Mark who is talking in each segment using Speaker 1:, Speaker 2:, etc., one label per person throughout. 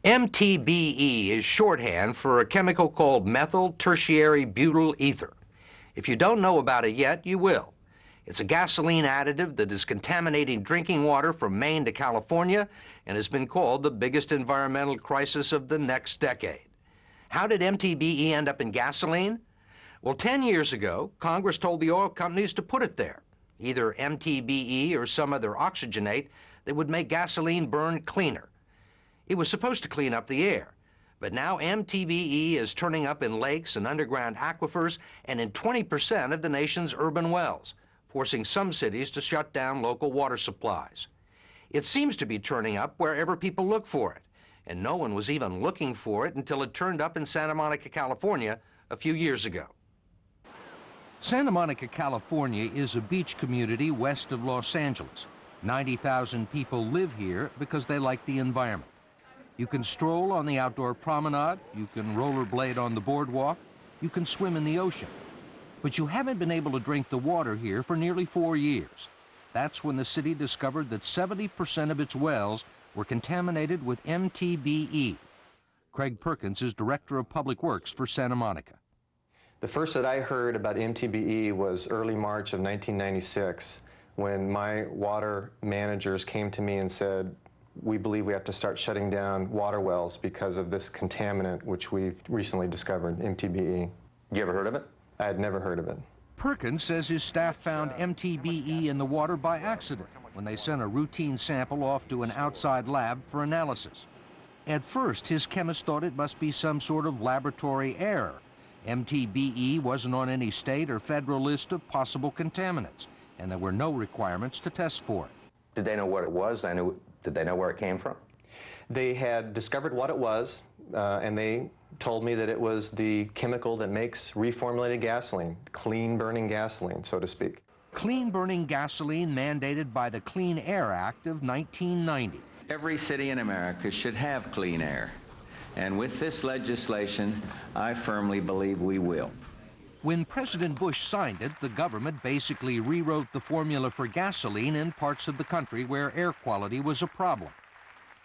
Speaker 1: MTBE is shorthand for a chemical called methyl tertiary butyl ether. If you don't know about it yet, you will. It's a gasoline additive that is contaminating drinking water from Maine to California and has been called the biggest environmental crisis of the next decade. How did MTBE end up in gasoline? Well, 10 years ago, Congress told the oil companies to put it there, either MTBE or some other oxygenate that would make gasoline burn cleaner. It was supposed to clean up the air, but now MTBE is turning up in lakes and underground aquifers and in 20% of the nation's urban wells, forcing some cities to shut down local water supplies. It seems to be turning up wherever people look for it, and no one was even looking for it until it turned up in Santa Monica, California, a few years ago. Santa Monica, California is a beach community west of Los Angeles. 90,000 people live here because they like the environment. You can stroll on the outdoor promenade, you can rollerblade on the boardwalk, you can swim in the ocean. But you haven't been able to drink the water here for nearly 4 years. That's when the city discovered that 70% of its wells were contaminated with MTBE. Craig Perkins is Director of Public Works for Santa Monica.
Speaker 2: The first that I heard about MTBE was early March of 1996, when my water managers came to me and said, we believe we have to start shutting down water wells because of this contaminant which we've recently discovered, MTBE.
Speaker 3: You ever heard of it?
Speaker 2: I had never heard of it.
Speaker 1: Perkins says his staff found MTBE in the water by accident when they sent a routine sample off to an outside lab for analysis. At first, his chemist thought it must be some sort of laboratory error. MTBE wasn't on any state or federal list of possible contaminants, and there were no requirements to test for it.
Speaker 3: Did they know what it was? Did they know where it came from?
Speaker 2: They had discovered what it was, and they told me that it was the chemical that makes reformulated gasoline, clean-burning gasoline, so to speak.
Speaker 1: Clean-burning gasoline mandated by the Clean Air Act of 1990.
Speaker 4: Every city in America should have clean air. And with this legislation, I firmly believe we will.
Speaker 1: When President Bush signed it, the government basically rewrote the formula for gasoline in parts of the country where air quality was a problem.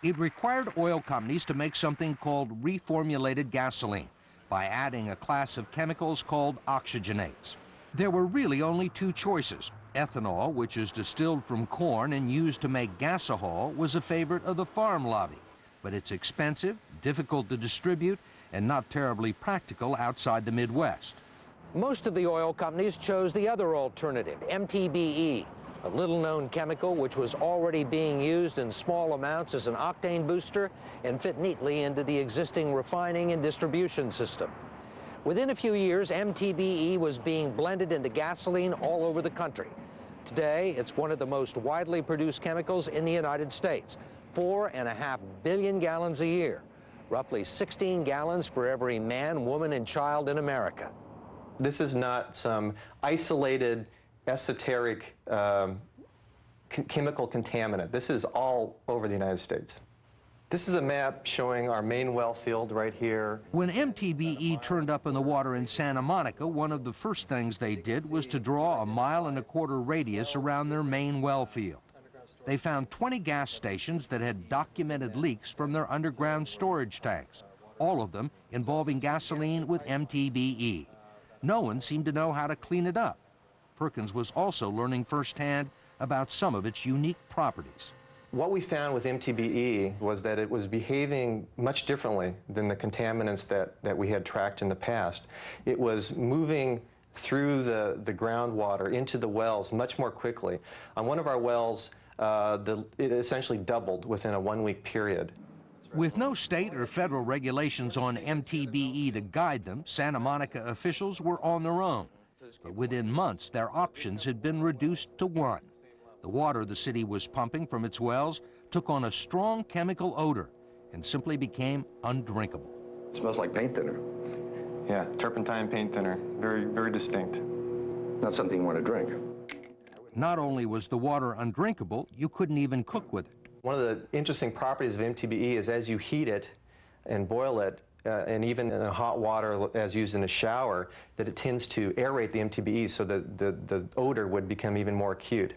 Speaker 1: It required oil companies to make something called reformulated gasoline by adding a class of chemicals called oxygenates. There were really only two choices. Ethanol, which is distilled from corn and used to make gasohol, was a favorite of the farm lobby. But it's expensive, difficult to distribute, and not terribly practical outside the Midwest. Most of the oil companies chose the other alternative, MTBE, a little-known chemical which was already being used in small amounts as an octane booster and fit neatly into the existing refining and distribution system. Within a few years, MTBE was being blended into gasoline all over the country. Today, it's one of the most widely produced chemicals in the United States, 4.5 billion gallons a year, roughly 16 gallons for every man, woman, and child in America.
Speaker 2: This is not some isolated, esoteric chemical contaminant. This is all over the United States. This is a map showing our main well field right here.
Speaker 1: When MTBE turned up in the water in Santa Monica, one of the first things they did was to draw a 1.25 mile radius around their main well field. They found 20 gas stations that had documented leaks from their underground storage tanks, all of them involving gasoline with MTBE. No one seemed to know how to clean it up. Perkins was also learning firsthand about some of its unique properties.
Speaker 2: What we found with MTBE was that it was behaving much differently than the contaminants that we had tracked in the past. It was moving through the groundwater into the wells much more quickly. On one of our wells, it essentially doubled within a 1-week period.
Speaker 1: With no state or federal regulations on MTBE to guide them, Santa Monica officials were on their own. But within months, their options had been reduced to one. The water the city was pumping from its wells took on a strong chemical odor and simply became undrinkable.
Speaker 3: It smells like paint thinner.
Speaker 2: Yeah, turpentine paint thinner, very, very distinct.
Speaker 3: Not something you want to drink.
Speaker 1: Not only was the water undrinkable, you couldn't even cook with it.
Speaker 2: One of the interesting properties of MTBE is as you heat it and boil it, and even in hot water as used in a shower, that it tends to aerate the MTBE so that the odor would become even more acute.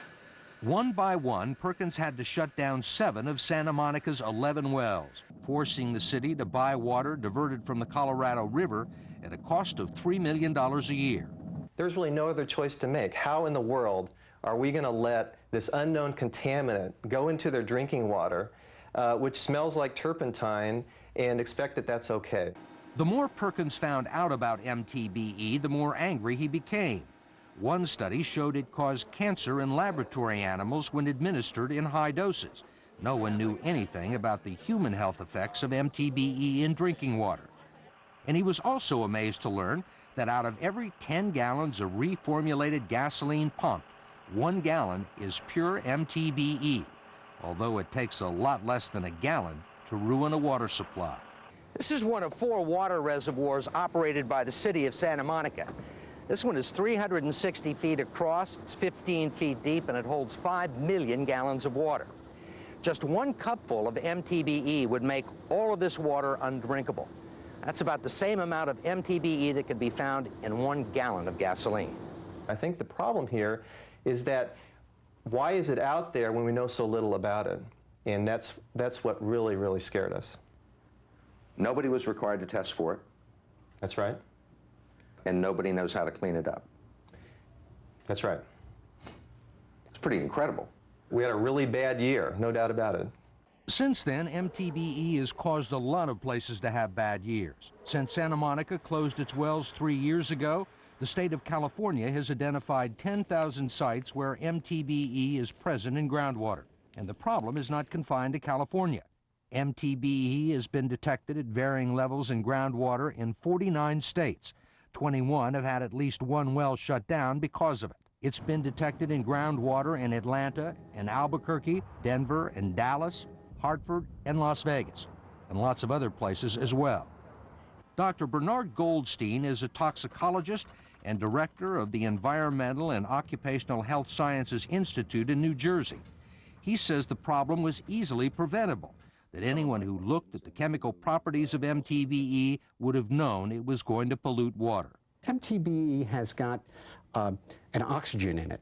Speaker 1: One by one, Perkins had to shut down 7 of Santa Monica's 11 wells. forcing the city to buy water diverted from the Colorado River at a cost of $3 million a year.
Speaker 2: There's really no other choice to make. How in the world are we going to let this unknown contaminant go into their drinking water, which smells like turpentine, and expect that that's okay?
Speaker 1: The more Perkins found out about MTBE, the more angry he became. One study showed it caused cancer in laboratory animals when administered in high doses. No one knew anything about the human health effects of MTBE in drinking water. And he was also amazed to learn that out of every 10 gallons of reformulated gasoline pumped, 1 gallon is pure MTBE, although it takes a lot less than a gallon to ruin a water supply. This is one of 4 water reservoirs operated by the city of Santa Monica. This one is 360 feet across, it's 15 feet deep, and it holds 5 million gallons of water. Just 1 cupful of MTBE would make all of this water undrinkable. That's about the same amount of MTBE that could be found in 1 gallon of gasoline.
Speaker 2: I think the problem here is that why is it out there when we know so little about it? And that's what really, really scared us.
Speaker 3: Nobody was required to test for it,
Speaker 2: That's right.
Speaker 3: and nobody knows how to clean it up.
Speaker 2: That's right.
Speaker 3: It's pretty incredible.
Speaker 2: We had a really bad year, no doubt about it.
Speaker 1: Since then, MTBE has caused a lot of places to have bad years. Since Santa Monica closed its wells 3 years ago, the state of California has identified 10,000 sites where MTBE is present in groundwater. And the problem is not confined to California. MTBE has been detected at varying levels in groundwater in 49 states. 21 have had at least 1 well shut down because of it. It's been detected in groundwater in Atlanta and Albuquerque, Denver and Dallas, Hartford and Las Vegas, and lots of other places as well. Dr. Bernard Goldstein is a toxicologist and director of the Environmental and Occupational Health Sciences Institute in New Jersey. He says the problem was easily preventable, that anyone who looked at the chemical properties of MTBE would have known it was going to pollute water.
Speaker 5: MTBE has got an oxygen in it,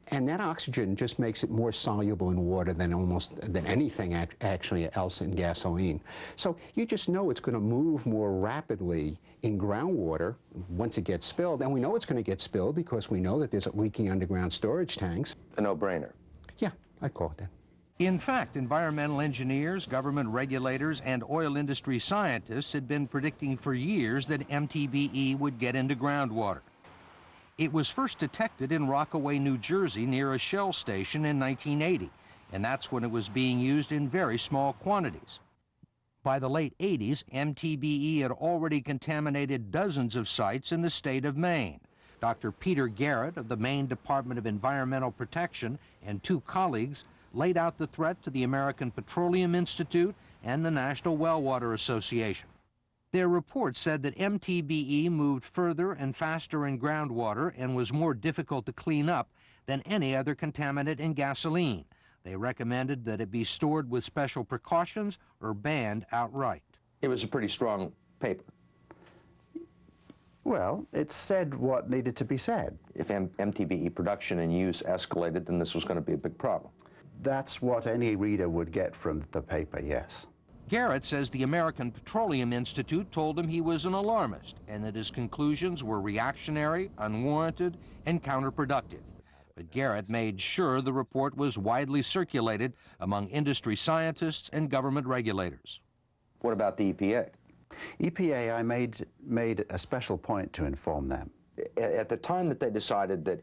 Speaker 5: and that oxygen just makes it more soluble in water than anything actually else in gasoline. So you just know it's going to move more rapidly in groundwater once it gets spilled, and we know it's going to get spilled because we know that there's leaking underground storage tanks.
Speaker 3: A no-brainer.
Speaker 5: Yeah, I'd call it that.
Speaker 1: In fact, environmental engineers, government regulators, and oil industry scientists had been predicting for years that MTBE would get into groundwater. It was first detected in Rockaway, New Jersey, near a Shell station in 1980, and that's when it was being used in very small quantities. By the late 80s, MTBE had already contaminated dozens of sites in the state of Maine. Dr. Peter Garrett of the Maine Department of Environmental Protection and 2 colleagues laid out the threat to the American Petroleum Institute and the National Well Water Association. Their report said that MTBE moved further and faster in groundwater and was more difficult to clean up than any other contaminant in gasoline. They recommended that it be stored with special precautions or banned outright.
Speaker 3: It was a pretty strong paper.
Speaker 6: Well, it said what needed to be said.
Speaker 3: If MTBE production and use escalated, then this was going to be a big problem.
Speaker 6: That's what any reader would get from the paper, yes.
Speaker 1: Garrett says the American Petroleum Institute told him he was an alarmist and that his conclusions were reactionary, unwarranted, and counterproductive. But Garrett made sure the report was widely circulated among industry scientists and government regulators.
Speaker 3: What about the EPA?
Speaker 6: EPA, I made a special point to inform them.
Speaker 3: At the time that they decided that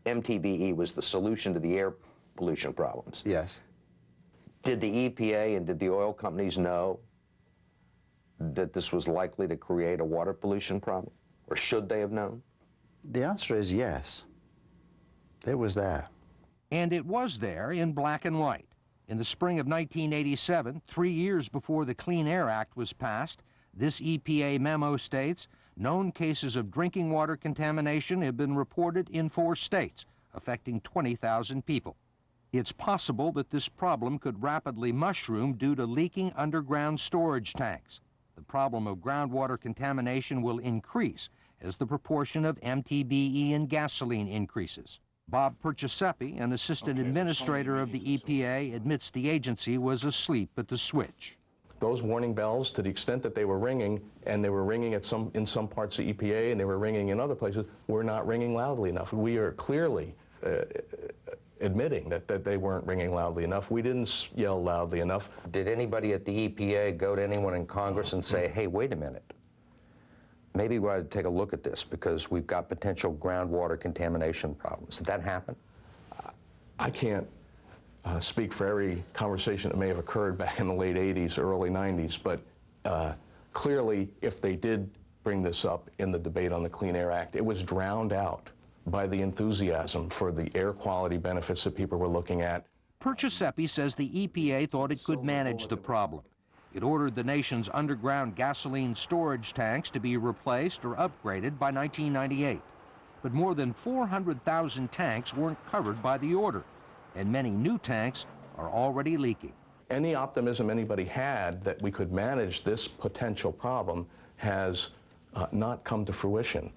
Speaker 3: MTBE was the solution to the air pollution problems,
Speaker 6: Yes.
Speaker 3: did the EPA and did the oil companies know that this was likely to create a water pollution problem? Or should they have known?
Speaker 6: The answer is yes. It was there.
Speaker 1: And it was there in black and white. In the spring of 1987, 3 years before the Clean Air Act was passed, this EPA memo states, known cases of drinking water contamination have been reported in 4 states, affecting 20,000 people. It's possible that this problem could rapidly mushroom due to leaking underground storage tanks. The problem of groundwater contamination will increase as the proportion of MTBE in gasoline increases. Bob Perciasepi, an assistant administrator of the EPA, admits the agency was asleep at the switch.
Speaker 7: those warning bells, to the extent that they were ringing, and they were ringing in some parts of EPA and they were ringing in other places, were not ringing loudly enough. We are clearly admitting that they weren't ringing loudly enough. We didn't yell loudly enough.
Speaker 3: Did anybody at the EPA go to anyone in Congress and say, hey, wait a minute, maybe we ought to take a look at this because we've got potential groundwater contamination problems? Did that happen?
Speaker 7: I can't speak for every conversation that may have occurred back in the late 80s, early 90s, but clearly if they did bring this up in the debate on the Clean Air Act, it was drowned out by the enthusiasm for the air quality benefits that people were looking at.
Speaker 1: Perciasepi says the EPA thought it could manage the problem. It ordered the nation's underground gasoline storage tanks to be replaced or upgraded by 1998. But more than 400,000 tanks weren't covered by the order, and many new tanks are already leaking.
Speaker 7: Any optimism anybody had that we could manage this potential problem has not come to fruition.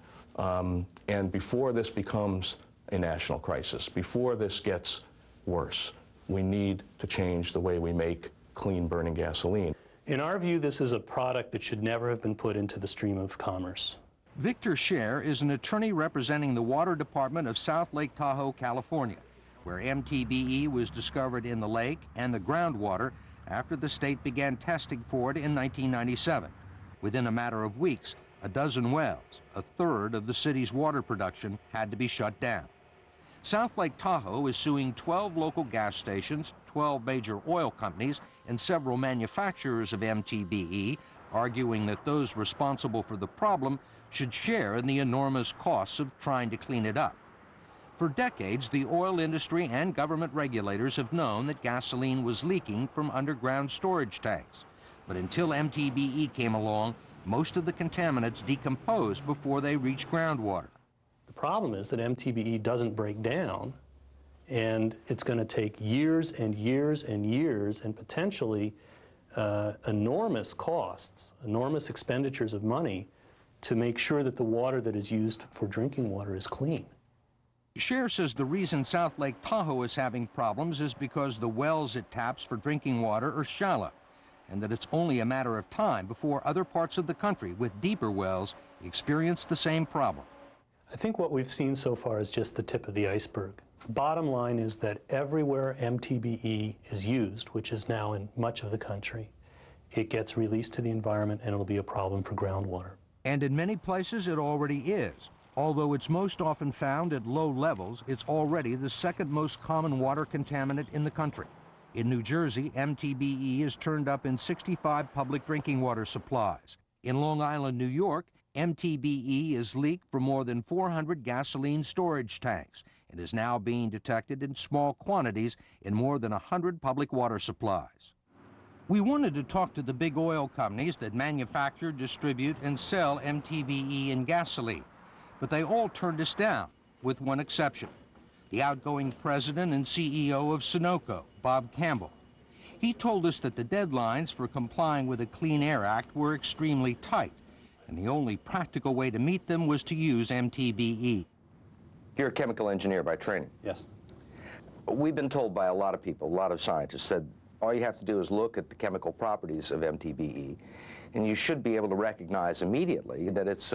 Speaker 7: And before this becomes a national crisis, before this gets worse, we need to change the way we make clean burning gasoline.
Speaker 8: In our view, this is a product that should never have been put into the stream of commerce.
Speaker 1: Victor Scher is an attorney representing the Water Department of South Lake Tahoe, California, where MTBE was discovered in the lake and the groundwater after the state began testing for it in 1997. Within a matter of weeks, a dozen wells, a third of the city's water production, had to be shut down. South Lake Tahoe is suing 12 local gas stations, 12 major oil companies, and several manufacturers of MTBE, arguing that those responsible for the problem should share in the enormous costs of trying to clean it up. For decades, the oil industry and government regulators have known that gasoline was leaking from underground storage tanks. But until MTBE came along, most of the contaminants decomposed before they reached groundwater.
Speaker 8: The problem is that MTBE doesn't break down, and it's going to take years and years and years and potentially enormous costs, enormous expenditures of money to make sure that the water that is used for drinking water is clean.
Speaker 1: Scher says the reason South Lake Tahoe is having problems is because the wells it taps for drinking water are shallow, and that it's only a matter of time before other parts of the country with deeper wells experience the same problem.
Speaker 8: I think what we've seen so far is just the tip of the iceberg. The bottom line is that everywhere MTBE is used, which is now in much of the country, it gets released to the environment and it'll be a problem for groundwater.
Speaker 1: And in many places it already is. Although it's most often found at low levels, it's already the second most common water contaminant in the country. In New Jersey, MTBE is turned up in 65 public drinking water supplies. In Long Island, New York, MTBE is leaked from more than 400 gasoline storage tanks and is now being detected in small quantities in more than 100 public water supplies. We wanted to talk to the big oil companies that manufacture, distribute, and sell MTBE in gasoline, but they all turned us down, with one exception: the outgoing president and CEO of Sunoco, Bob Campbell. He told us that the deadlines for complying with the Clean Air Act were extremely tight, and the only practical way to meet them was to use MTBE.
Speaker 3: You're a chemical engineer by training.
Speaker 6: Yes.
Speaker 3: We've been told by a lot of people, a lot of scientists, said all you have to do is look at the chemical properties of MTBE, and you should be able to recognize immediately that it's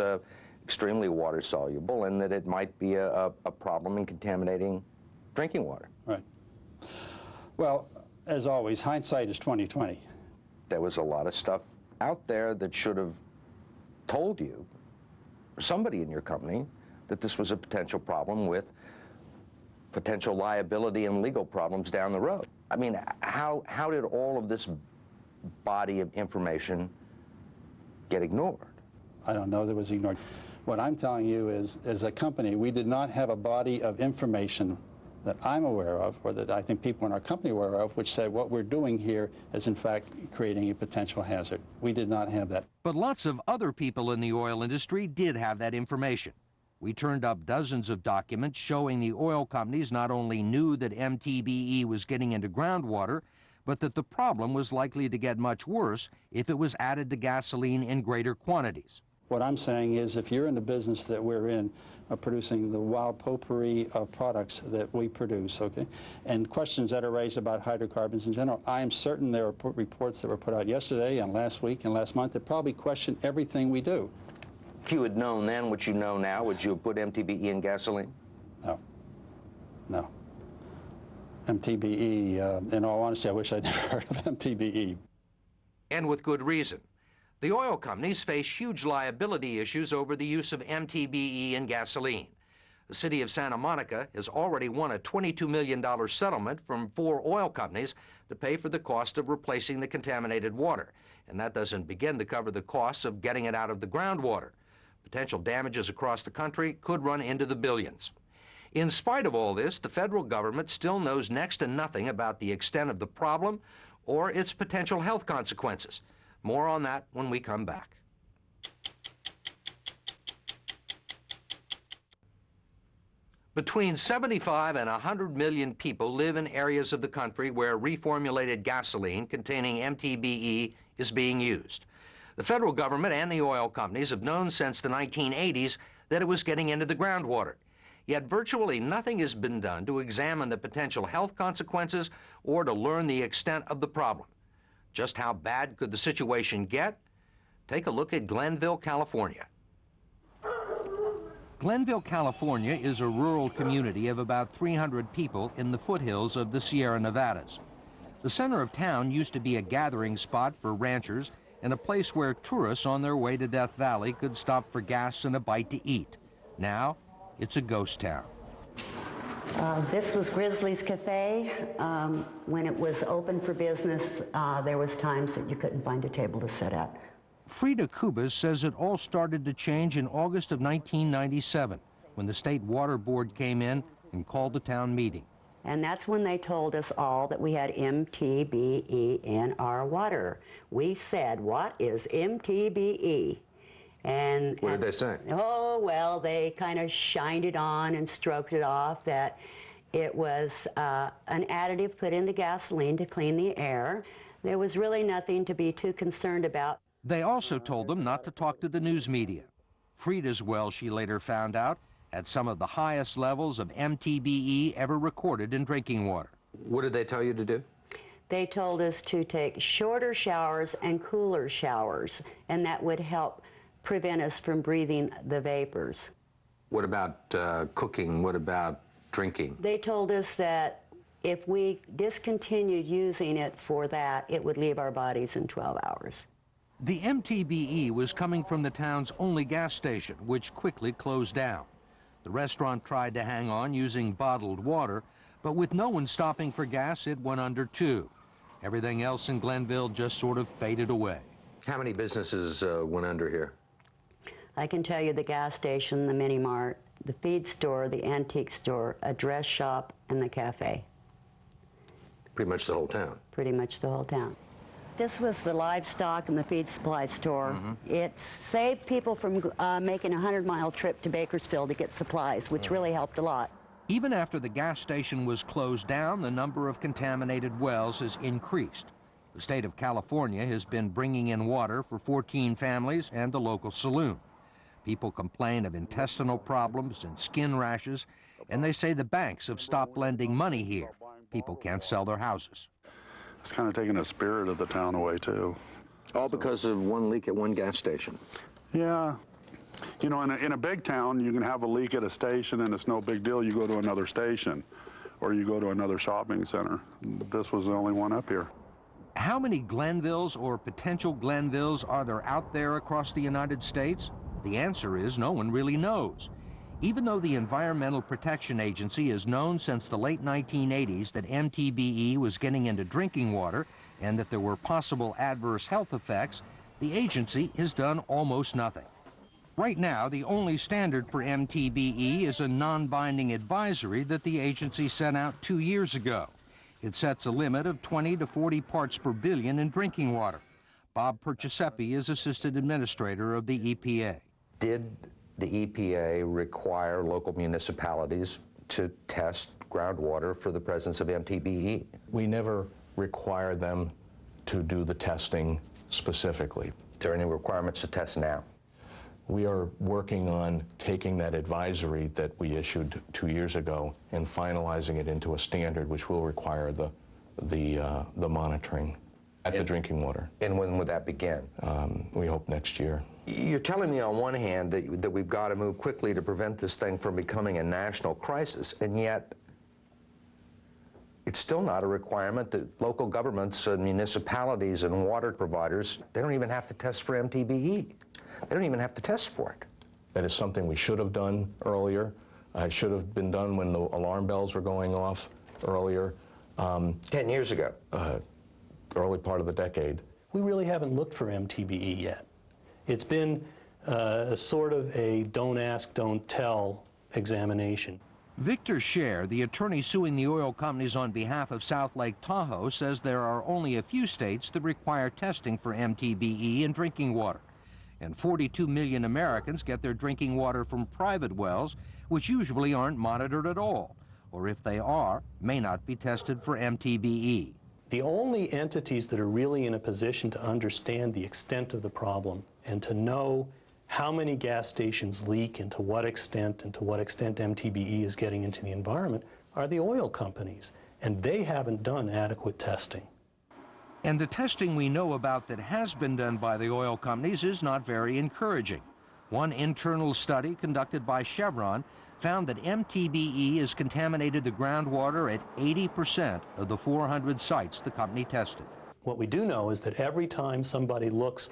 Speaker 3: extremely water soluble and that it might be a problem in contaminating drinking water.
Speaker 9: Right. Well, as always, hindsight is 20/20.
Speaker 3: There was a lot of stuff out there that should have told you, somebody in your company, that this was a potential problem with potential liability and legal problems down the road. I mean, how did all of this body of information get ignored?
Speaker 9: I don't know that it was ignored. What I'm telling you is, as a company, we did not have a body of information that I'm aware of, or that I think people in our company are aware of, which said what we're doing here is in fact creating a potential hazard. We did not have that.
Speaker 1: But lots of other people in the oil industry did have that information. We turned up dozens of documents showing the oil companies not only knew that MTBE was getting into groundwater, but that the problem was likely to get much worse if it was added to gasoline in greater quantities.
Speaker 9: What I'm saying is, if you're in the business that we're in, producing the wild potpourri of products that we produce, okay? And questions that are raised about hydrocarbons in general. I am certain there are reports that were put out yesterday and last week and last month that probably question everything we do.
Speaker 3: If you had known then what you know now, would you have put MTBE in gasoline?
Speaker 9: No. No. MTBE, in all honesty, I wish I'd never heard of MTBE.
Speaker 1: And with good reason. The oil companies face huge liability issues over the use of MTBE in gasoline. The city of Santa Monica has already won a $22 million settlement from 4 oil companies to pay for the cost of replacing the contaminated water. And that doesn't begin to cover the costs of getting it out of the groundwater. Potential damages across the country could run into the billions. In spite of all this, the federal government still knows next to nothing about the extent of the problem or its potential health consequences. More on that when we come back. Between 75 and 100 million people live in areas of the country where reformulated gasoline containing MTBE is being used. The federal government and the oil companies have known since the 1980s that it was getting into the groundwater. Yet virtually nothing has been done to examine the potential health consequences or to learn the extent of the problem. Just how bad could the situation get? Take a look at Glenville, California. Glenville, California is a rural community of about 300 people in the foothills of the Sierra Nevadas. The center of town used to be a gathering spot for ranchers and a place where tourists on their way to Death Valley could stop for gas and a bite to eat. Now, it's a ghost town.
Speaker 10: This was Grizzly's Cafe. When it was open for business, there was times that you couldn't find a table to sit at.
Speaker 1: Frida Kubas says it all started to change in August of 1997, when the State Water Board came in and called the town meeting.
Speaker 10: And that's when they told us all that we had MTBE in our water. We said, what is MTBE? And
Speaker 1: what did they say?
Speaker 10: Oh, well, they kind of shined it on and stroked it off that it was an additive put into gasoline to clean the air. There was really nothing to be too concerned about.
Speaker 1: They also told them not to talk to the news media. Frida's well, she later found out, had some of the highest levels of MTBE ever recorded in drinking water. What did they tell you to do?
Speaker 10: They told us to take shorter showers and cooler showers, and that would help prevent us from breathing the vapors.
Speaker 1: What about cooking? What about drinking?
Speaker 10: They told us that if we discontinued using it for that, it would leave our bodies in 12 hours.
Speaker 1: The MTBE was coming from the town's only gas station, which quickly closed down. The restaurant tried to hang on using bottled water, but with no one stopping for gas, it went under too. Everything else in Glenville just sort of faded away. How many businesses went under here?
Speaker 10: I can tell you the gas station, the mini mart, the feed store, the antique store, a dress shop, and the cafe.
Speaker 1: Pretty much the whole town?
Speaker 10: Pretty much the whole town. This was the livestock and the feed supply store. It saved people from making a 100-mile trip to Bakersfield to get supplies, which really helped a lot.
Speaker 1: Even after the gas station was closed down, the number of contaminated wells has increased. The state of California has been bringing in water for 14 families and a local saloon. People complain of intestinal problems and skin rashes, and they say the banks have stopped lending money here. People can't sell their houses.
Speaker 11: It's kind of taking the spirit of the town away, too.
Speaker 3: All because of one leak at one gas station.
Speaker 11: Yeah. You know, in a big town, you can have a leak at a station, and it's no big deal. You go to another station, or you go to another shopping center. This was the only one up here.
Speaker 1: How many Glenvilles or potential Glenvilles are there out there across the United States? The answer is no one really knows. Even though the Environmental Protection Agency has known since the late 1980s that MTBE was getting into drinking water and that there were possible adverse health effects, the agency has done almost nothing. Right now, the only standard for MTBE is a non-binding advisory that the agency sent out 2 years ago. It sets a limit of 20 to 40 parts per billion in drinking water. Bob Perciasepi is Assistant Administrator of the EPA.
Speaker 3: Did the EPA require local municipalities to test groundwater for the presence of MTBE?
Speaker 7: We never require them to do the testing specifically.
Speaker 3: Are there any requirements to test now?
Speaker 7: We are working on taking that advisory that we issued 2 years ago and finalizing it into a standard which will require the monitoring at the drinking water.
Speaker 3: And when would that begin?
Speaker 7: We hope next year.
Speaker 3: You're telling me on one hand that we've got to move quickly to prevent this thing from becoming a national crisis, and yet it's still not a requirement that local governments and municipalities and water providers, they don't even have to test for MTBE. They don't even have to test for it.
Speaker 7: That is something we should have done earlier. It should have been done when the alarm bells were going off earlier.
Speaker 3: 10 years ago.
Speaker 7: Early part of the decade.
Speaker 8: We really haven't looked for MTBE yet. It's been a sort of a don't ask, don't tell examination.
Speaker 1: Victor Scher, the attorney suing the oil companies on behalf of South Lake Tahoe, says there are only a few states that require testing for MTBE in drinking water. And 42 million Americans get their drinking water from private wells, which usually aren't monitored at all, or if they are, may not be tested for MTBE.
Speaker 8: The only entities that are really in a position to understand the extent of the problem and to know how many gas stations leak and to what extent MTBE is getting into the environment are the oil companies, and they haven't done adequate testing.
Speaker 1: And the testing we know about that has been done by the oil companies is not very encouraging. One internal study conducted by Chevron found that MTBE has contaminated the groundwater at 80% of the 400 sites the company tested.
Speaker 8: What we do know is that every time somebody looks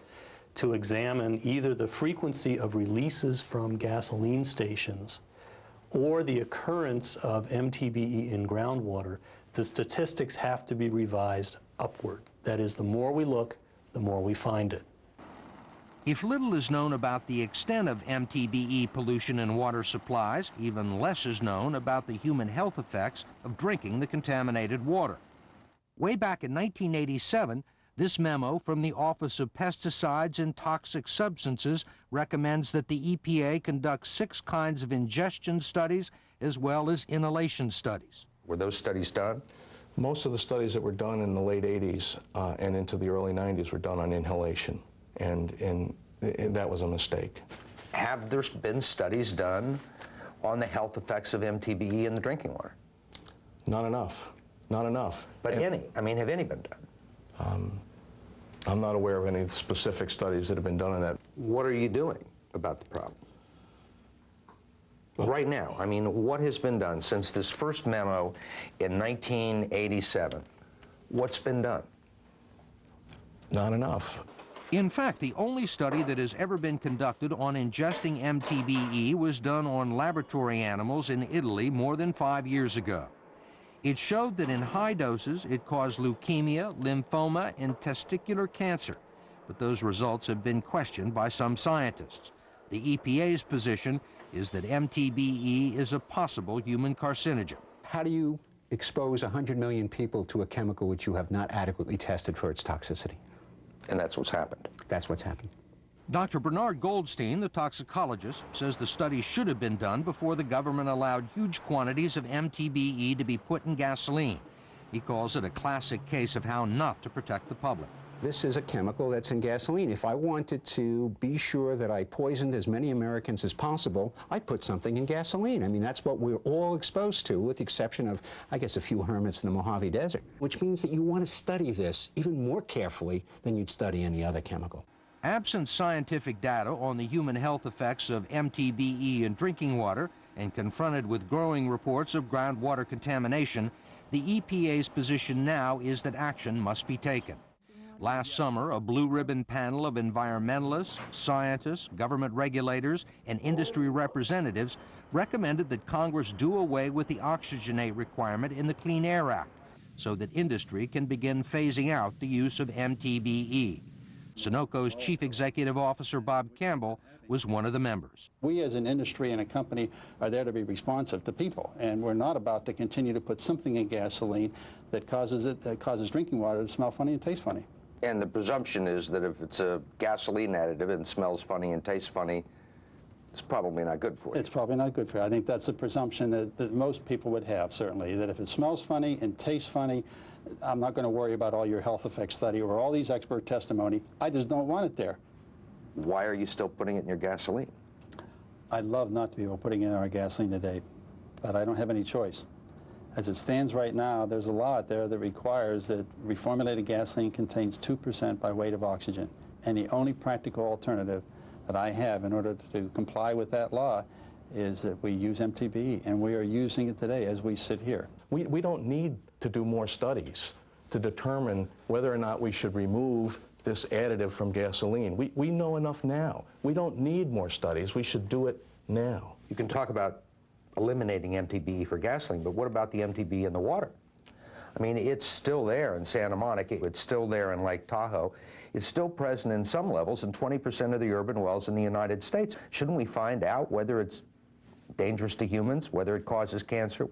Speaker 8: to examine either the frequency of releases from gasoline stations or the occurrence of MTBE in groundwater, the statistics have to be revised upward. That is, the more we look, the more we find it.
Speaker 1: If little is known about the extent of MTBE pollution in water supplies, even less is known about the human health effects of drinking the contaminated water. Way back in 1987, this memo from the Office of Pesticides and Toxic Substances recommends that the EPA conduct 6 kinds of ingestion studies as well as inhalation studies.
Speaker 3: Were those studies done?
Speaker 7: Most of the studies that were done in the late 80s and into the early 90s were done on inhalation, and that was a mistake.
Speaker 3: Have there been studies done on the health effects of MTBE in the drinking water?
Speaker 7: Not enough. Not enough.
Speaker 3: But any? I mean, have any been done?
Speaker 7: I'm not aware of any specific studies that have been done on that.
Speaker 3: What are you doing about the problem? Right now, I mean, what has been done since this first memo in 1987? What's been done?
Speaker 7: Not enough.
Speaker 1: In fact, the only study that has ever been conducted on ingesting MTBE was done on laboratory animals in Italy more than 5 years ago. It showed that in high doses, it caused leukemia, lymphoma, and testicular cancer. But those results have been questioned by some scientists. The EPA's position is that MTBE is a possible human carcinogen.
Speaker 5: How do you expose 100 million people to a chemical which you have not adequately tested for its toxicity?
Speaker 3: And that's what's happened.
Speaker 5: That's what's happened.
Speaker 1: Dr. Bernard Goldstein, the toxicologist, says the study should have been done before the government allowed huge quantities of MTBE to be put in gasoline. He calls it a classic case of how not to protect the public.
Speaker 5: This is a chemical that's in gasoline. If I wanted to be sure that I poisoned as many Americans as possible, I'd put something in gasoline. I mean, that's what we're all exposed to, with the exception of, I guess, a few hermits in the Mojave Desert, which means that you want to study this even more carefully than you'd study any other chemical.
Speaker 1: Absent scientific data on the human health effects of MTBE in drinking water and confronted with growing reports of groundwater contamination, the EPA's position now is that action must be taken. Last summer, a blue ribbon panel of environmentalists, scientists, government regulators, and industry representatives recommended that Congress do away with the oxygenate requirement in the Clean Air Act so that industry can begin phasing out the use of MTBE. Sunoco's Chief Executive Officer Bob Campbell was one of the members.
Speaker 9: We as an industry and a company are there to be responsive to people, and we're not about to continue to put something in gasoline that causes drinking water to smell funny and taste funny.
Speaker 3: And the presumption is that if it's a gasoline additive and smells funny and tastes funny, it's probably not good for you.
Speaker 9: It's probably not good for you. I think that's a presumption that most people would have, certainly, that if it smells funny and tastes funny, I'm not going to worry about all your health effects study or all these expert testimony. I just don't want it there.
Speaker 3: Why are you still putting it in your gasoline?
Speaker 9: I'd love not to be able to putting it in our gasoline today, but I don't have any choice. As it stands right now, there's a law out there that requires that reformulated gasoline contains 2% by weight of oxygen. And the only practical alternative that I have in order to comply with that law is that we use MTBE, and we are using it today as we sit here.
Speaker 7: We don't need to do more studies to determine whether or not we should remove this additive from gasoline. We know enough now. We don't need more studies. We should do it now.
Speaker 1: You can talk about eliminating MTBE for gasoline, but what about the MTBE in the water? I mean, it's still there in Santa Monica. It's still there in Lake Tahoe. It's still present in some levels in 20% of the urban wells in the United States. Shouldn't we find out whether it's dangerous to humans, whether it causes cancer?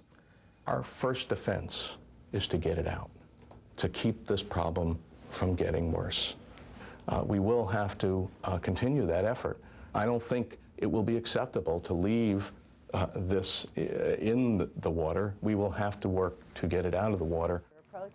Speaker 7: Our first defense is to get it out, to keep this problem from getting worse. We will have to continue that effort. I don't think it will be acceptable to leave this in the water. We will have to work to get it out of the water.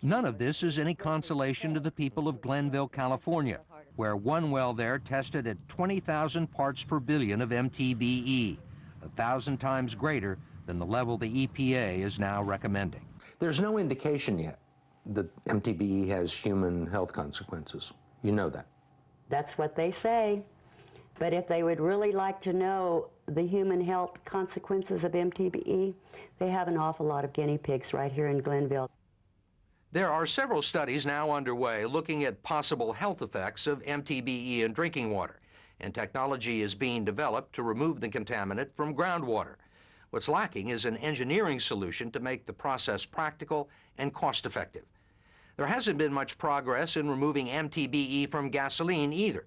Speaker 1: None of this is any consolation to the people of Glenville, California, where one well there tested at 20,000 parts per billion of MTBE, 1,000 times greater than the level the EPA is now recommending. There's no indication yet that MTBE has human health consequences. You know that.
Speaker 10: That's what they say. But if they would really like to know the human health consequences of MTBE, they have an awful lot of guinea pigs right here in Glenville.
Speaker 1: There are several studies now underway looking at possible health effects of MTBE in drinking water, and technology is being developed to remove the contaminant from groundwater. What's lacking is an engineering solution to make the process practical and cost-effective. There hasn't been much progress in removing MTBE from gasoline either.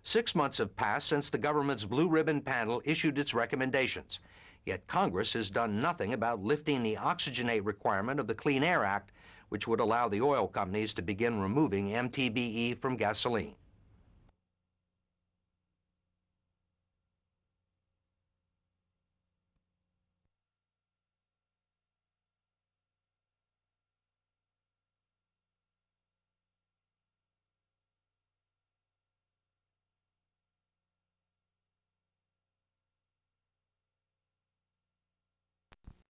Speaker 1: 6 months have passed since the government's Blue Ribbon panel issued its recommendations. Yet Congress has done nothing about lifting the oxygenate requirement of the Clean Air Act, which would allow the oil companies to begin removing MTBE from gasoline.